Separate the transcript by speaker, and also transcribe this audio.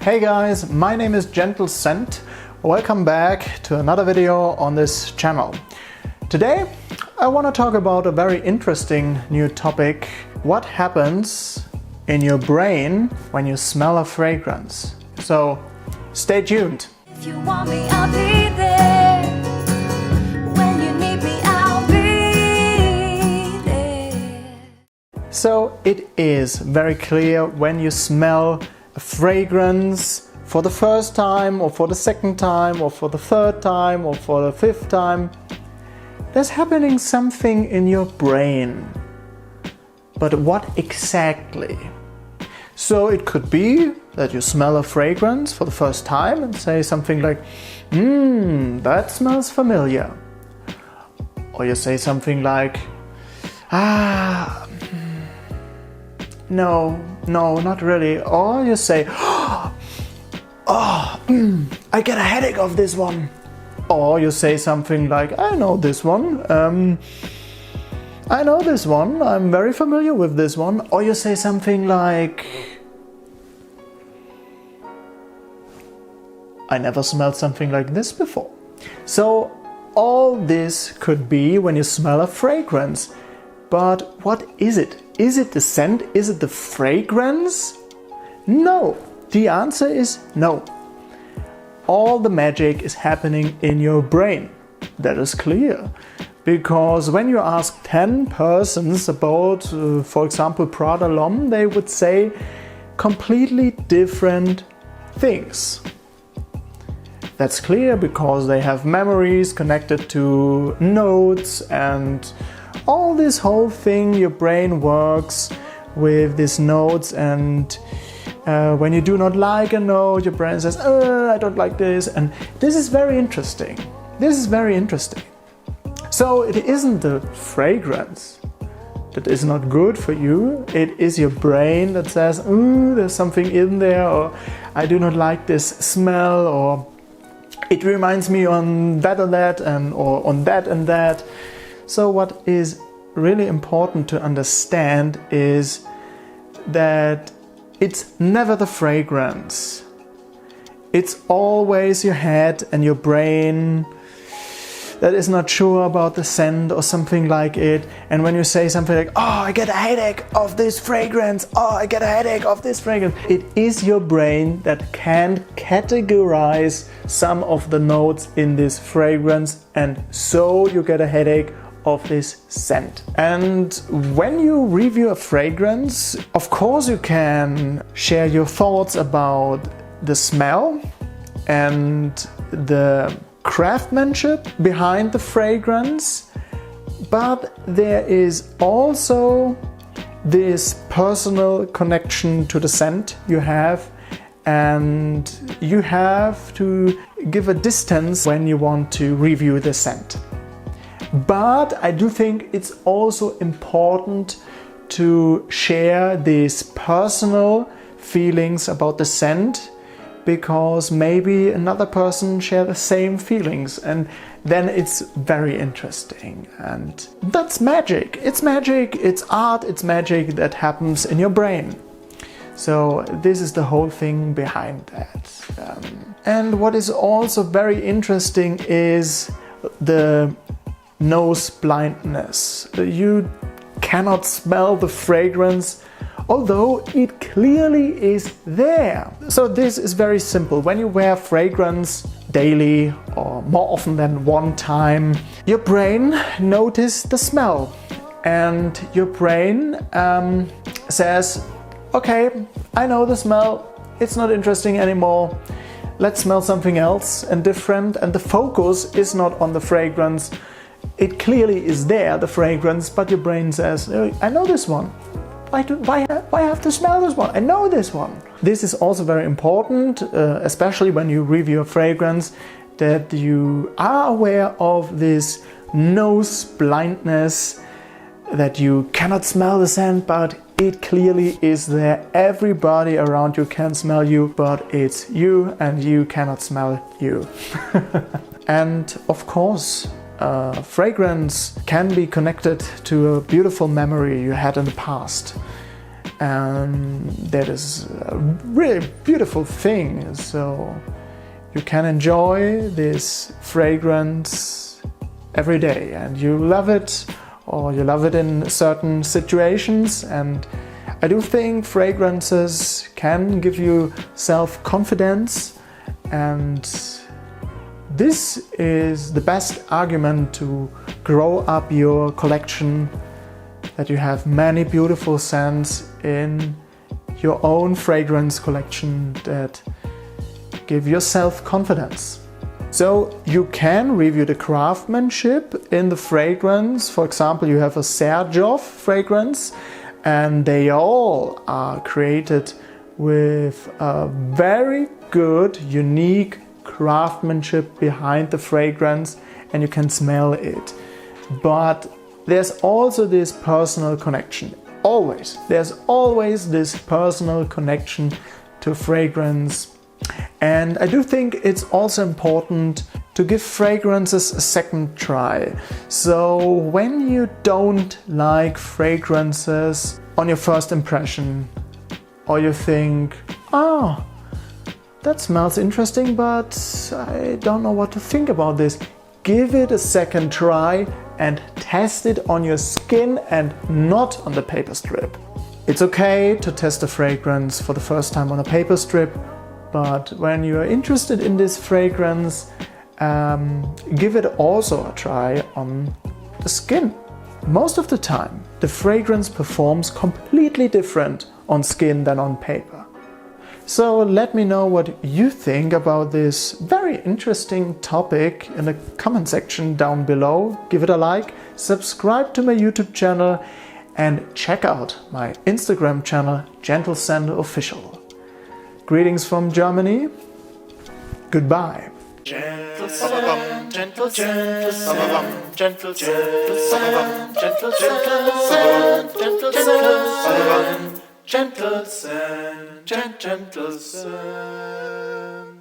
Speaker 1: Hey guys, my name is Gentle Scent. Welcome back to another video on this channel. Today I want to talk about a very interesting new topic. What happens in your brain when you smell a fragrance? So stay tuned.
Speaker 2: If you want me, I'll be there. When you need me, I'll be there.
Speaker 1: So it is very clear when you smell a fragrance for the first time, or for the second time, or for the third time, or for the fifth time, there's happening something in your brain. But what exactly? So it could be that you smell a fragrance for the first time and say something like, that smells familiar. Or you say something like, no, not really. Or you say, I get a headache of this one. Or you say something like, I know this one. I'm very familiar with this one. Or you say something like, I never smelled something like this before. So all this could be when you smell a fragrance. But what is it? Is it the scent? Is it the fragrance? No. The answer is no. All the magic is happening in your brain. That is clear. Because when you ask 10 persons about, for example, Prada L'Homme, they would say completely different things. That's clear because they have memories connected to notes and all this whole thing. Your brain works with these notes, and when you do not like a note, your brain says, I don't like this. And this is very interesting. So it isn't the fragrance that is not good for you. It is your brain that says, there's something in there, or I do not like this smell, or it reminds me on that or that, or on that and that. So what is really important to understand is that it's never the fragrance. It's always your head and your brain that is not sure about the scent or something like it. And when you say something like, I get a headache of this fragrance, it is your brain that can categorize some of the notes in this fragrance, and so you get a headache of this scent. And when you review a fragrance, of course you can share your thoughts about the smell and the craftsmanship behind the fragrance, but there is also this personal connection to the scent you have, and you have to give a distance when you want to review the scent. But I do think it's also important to share these personal feelings about the scent, because maybe another person shares the same feelings, and then it's very interesting. And that's magic. It's magic, it's art, it's magic that happens in your brain. So this is the whole thing behind that. And what is also very interesting is the nose blindness. You cannot smell the fragrance, although it clearly is there. So this is very simple. When you wear fragrance daily or more often than one time, your brain notices the smell, and your brain says, okay, I know the smell, it's not interesting anymore, let's smell something else and different. And the focus is not on the fragrance. It clearly is there, the fragrance, but your brain says, I know this one. Why have to smell this one? I know this one. This is also very important, especially when you review a fragrance, that you are aware of this nose blindness, that you cannot smell the scent, but it clearly is there. Everybody around you can smell you, but it's you, and you cannot smell you. And of course, fragrance can be connected to a beautiful memory you had in the past. and that is a really beautiful thing. So you can enjoy this fragrance every day, and you love it, or you love it in certain situations. And I do think fragrances can give you self-confidence, and this is the best argument to grow up your collection, that you have many beautiful scents in your own fragrance collection that give you self-confidence. So you can review the craftsmanship in the fragrance. For example, you have a Xerjoff fragrance, and they all are created with a very good, unique craftsmanship behind the fragrance, and you can smell it. But there's also this personal connection. There's always this personal connection to fragrance. And I do think it's also important to give fragrances a second try. So when you don't like fragrances on your first impression, or you think, oh, that smells interesting, but I don't know what to think about this, give it a second try and test it on your skin and not on the paper strip. It's okay to test a fragrance for the first time on a paper strip, but when you are interested in this fragrance, give it also a try on the skin. Most of the time, the fragrance performs completely different on skin than on paper. So let me know what you think about this very interesting topic in the comment section down below. Give it a like, subscribe to my YouTube channel, and check out my Instagram channel, Gentle Scent Official. Greetings from Germany. Goodbye. Gentle scent, gentle scent, gentle scent, gentle scent, gentle scent, gentle scent, gentle scent.